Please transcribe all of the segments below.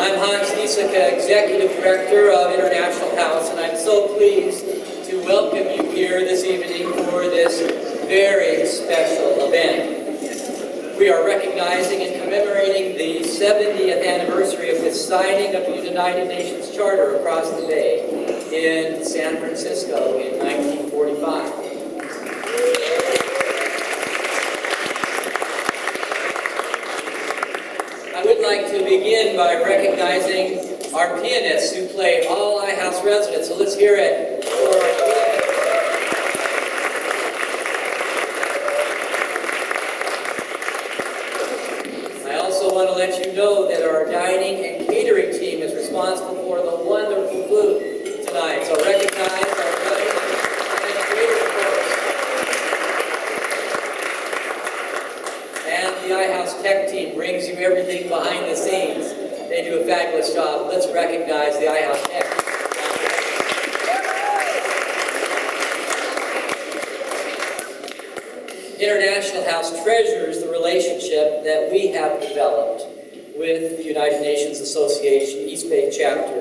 Executive Director of International House, and I'm so pleased to welcome you here this evening for this very special event. We are recognizing and commemorating the 70th anniversary of the signing of the United Nations Charter across the bay in San Francisco in 1945. I would like to begin by recognizing our pianists who play all iHouse residents. So let's hear it for our pianists. I also want to let you know that our dining and catering team is responsible for the wonderful food tonight. So recognize our dining and catering folks. And the iHouse tech team brings you everything behind the scenes. They do a fabulous job. Let's recognize the iHouse tech. International House treasures the relationship that we have developed with the United Nations Association East Bay chapter,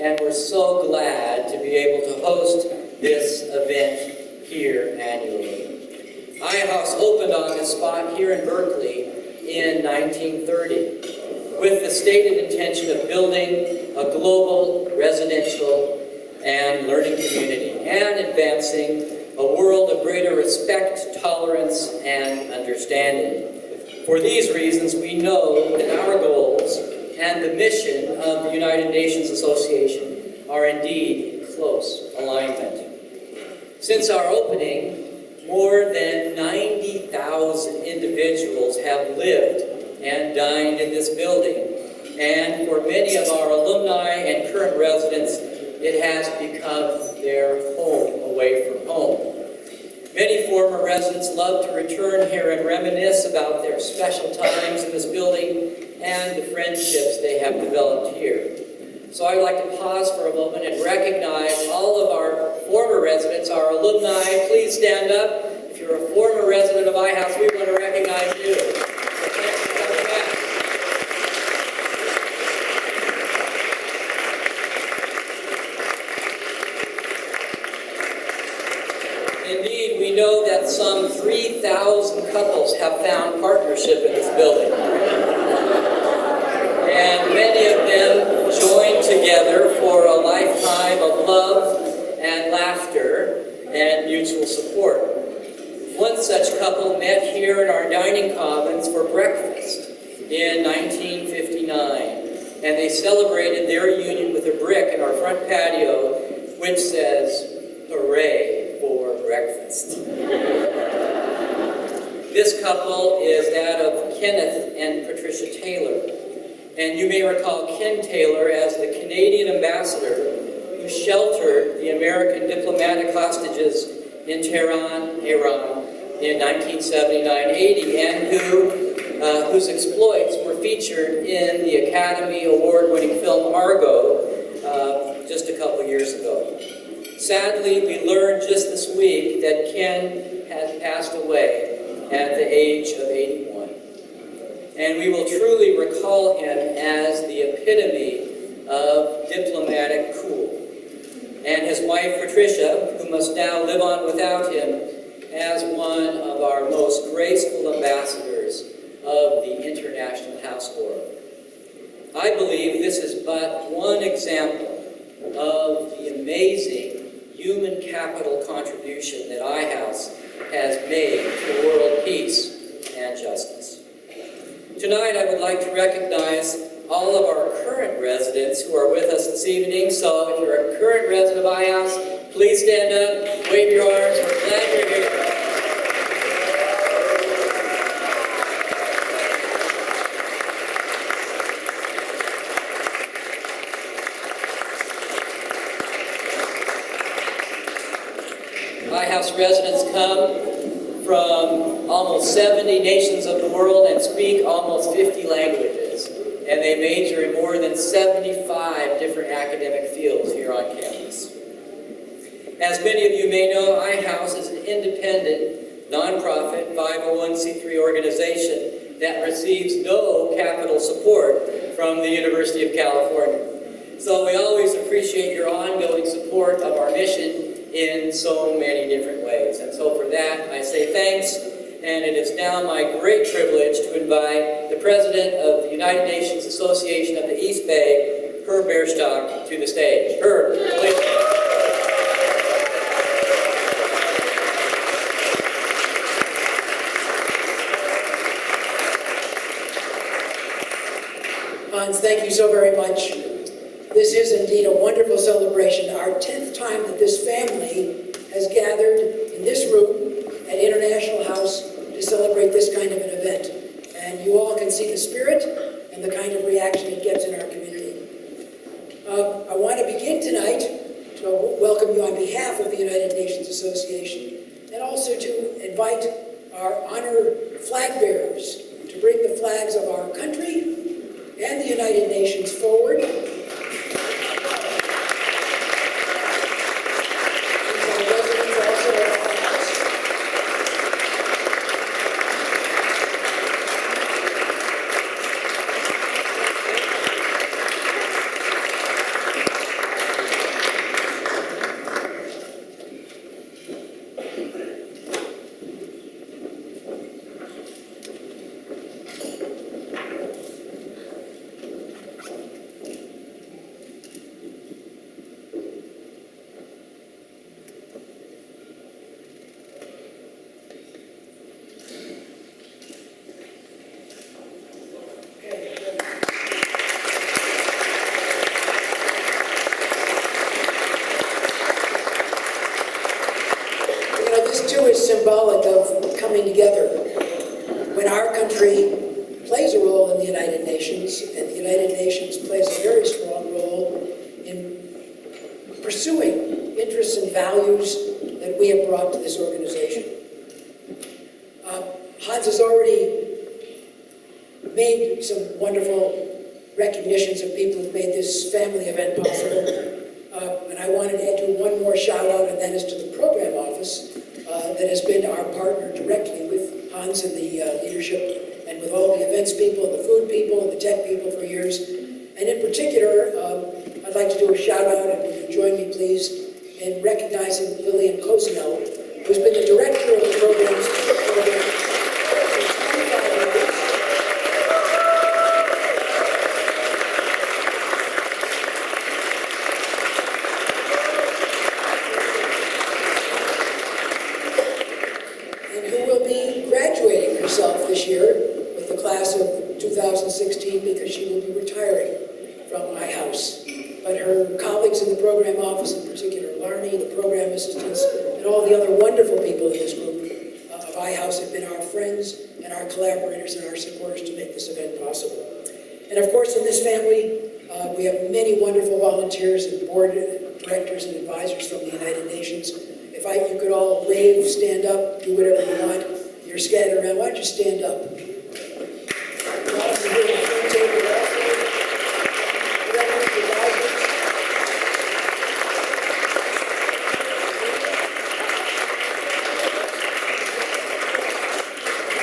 and we're so glad to be able to host this event here annually. iHouse opened on this spot here in Berkeley in 1930. With the stated intention of building a global residential and learning community and advancing a world of greater respect, tolerance, and understanding. For these reasons, we know that our goals and the mission of the United Nations Association are indeed in close alignment. Since our opening, more than 90,000 individuals have lived and dined in this building. And for many of our alumni and current residents, it has become their home away from home. Many former residents love to return here and reminisce about their special times in this building and the friendships they have developed here. So I'd like to pause for a moment and recognize all of our former residents, our alumni. Please stand up. If you're a former resident of iHouse, we want to recognize you. Indeed, we know that some 3,000 couples have found partnership in this building. And many of them joined together for a lifetime of love and laughter and mutual support. One such couple met here in our dining commons for breakfast in 1959, and they celebrated their union with a brick in our front patio, which says, "Hooray for breakfast." This couple is that of Kenneth and Patricia Taylor, and you may recall Ken Taylor as the Canadian ambassador who sheltered the American diplomatic hostages in Tehran, Iran, in 1979-80, and whose exploits were featured in the Academy Award-winning film Argo just a couple years ago. Sadly, we learned just this week that Ken had passed away at the age of 81. And we will truly recall him as the epitome of diplomatic cool. And his wife, Patricia, who must now live on without him, as one of our most graceful ambassadors of the international household. I believe this is but one example of the amazing human capital contribution that iHouse has made to world peace and justice. Tonight, I would like to recognize all of our current residents who are with us this evening. So if you're a current resident of iHouse, please stand up, wave your arms. We're glad you're here. iHouse residents come from almost 70 nations of the world and speak almost 50 languages. And they major in more than 75 different academic fields here on campus. As many of you may know, iHouse is an independent, nonprofit 501c3 organization that receives no capital support from the University of California. So we always appreciate your ongoing support of our mission in so many different ways. And so for that, I say thanks, and it is now my great privilege to invite the President of the United Nations Association of the East Bay, Herb Baerstock, to the stage. Herb, please. Hans, thank you so very much. This is indeed a wonderful celebration, our 10th time that this family has gathered in this room at International House to celebrate this kind of an event. And you all can see the spirit and the kind of reaction it gets in our community. I want to begin tonight to welcome you on behalf of the United Nations Association, and also to invite our honor flag bearers to bring the flags of our country and the United Nations forward. Symbolic of coming together. When our country plays a role in the United Nations, and the United Nations plays a very strong role in pursuing interests and values that we have brought to this organization. Hans has already made some wonderful recognitions of people who've made this family event possible. And I wanted to do one more shout out, and that is to the program office that has been our partner directly with Hans and the leadership, and with all the events people, and the food people, and the tech people for years. And in particular, I'd like to do a shout out, and would you join me please, in recognizing Lillian Cozio, who's been the director of the programs for 25 years. This year with the class of 2016, because she will be retiring from iHouse. But her colleagues in the program office, in particular Larnie, the program assistants, and all the other wonderful people in this group of iHouse have been our friends and our collaborators and our supporters to make this event possible. And of course, in this family, we have many wonderful volunteers and board directors and advisors from the United Nations. If you could all wave, stand up, do whatever you want. You're scattered around. Why don't you stand up?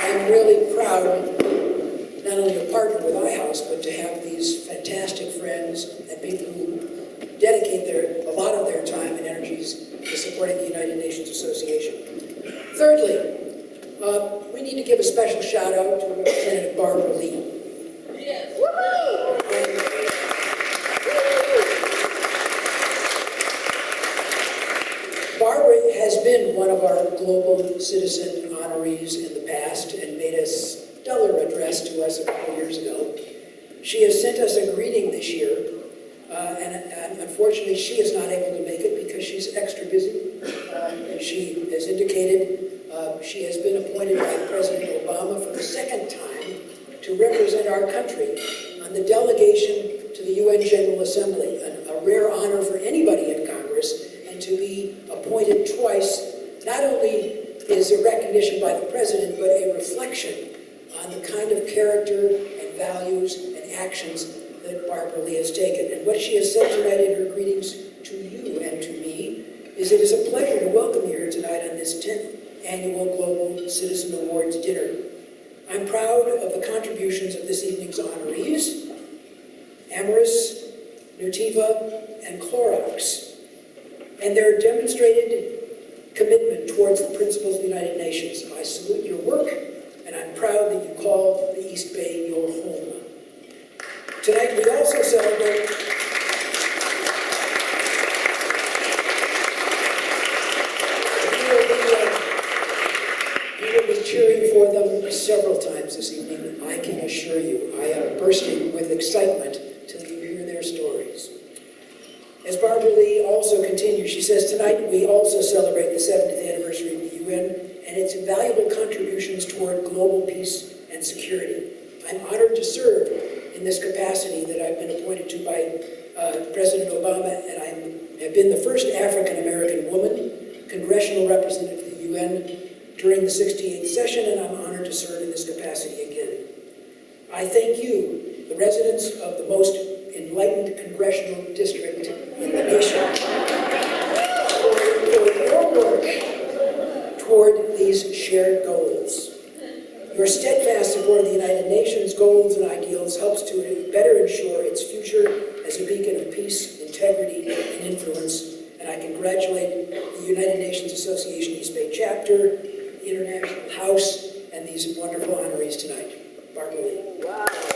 I'm really proud not only to partner with iHouse, but to have these fantastic friends and people who dedicate a lot of their time and energies to supporting the United Nations Association. Thirdly, we need to give a special shout out to Representative Barbara Lee. Yes. Barbara has been one of our global citizen honorees in the past and made a stellar address to us a couple of years ago. She has sent us a greeting this year, and unfortunately she is not able to make it because she's extra busy. She has indicated she has been appointed by President Obama for the second time to represent our country on the delegation to the UN General Assembly, a rare honor for anybody in Congress, and to be appointed twice not only is a recognition by the President, but a reflection on the kind of character and values and actions that Barbara Lee has taken. And what she has said tonight in her greetings to you and to me is it is a pleasure to welcome you here tonight on this 10th Annual Global Citizen Awards Dinner. I'm proud of the contributions of this evening's honorees, Amyris, Nutiva, and Clorox, and their demonstrated commitment towards the principles of the United Nations. I salute your work, and I'm proud that you call the East Bay your home. Tonight we also celebrate you will be cheering for them several times this evening, I can assure you. I am bursting with excitement till you hear their stories. As Barbara Lee also continues, she says, tonight we also celebrate the 70th anniversary of the UN and its invaluable contributions toward global peace and security. I'm honored to serve in this capacity that I've been appointed to by President Obama, and I have been the first African-American woman congressional representative to the UN during the 68th session, and I'm honored to serve in this capacity again. I thank you, the residents of the most enlightened congressional district in the nation, for your work toward these shared goals. Your steadfast support of the United Nations goals and ideals helps to better ensure its future as a beacon of peace, integrity, and influence, and I congratulate the United Nations Association East Bay Chapter, the International House, and these wonderful honorees tonight. Barbara Lee. Wow.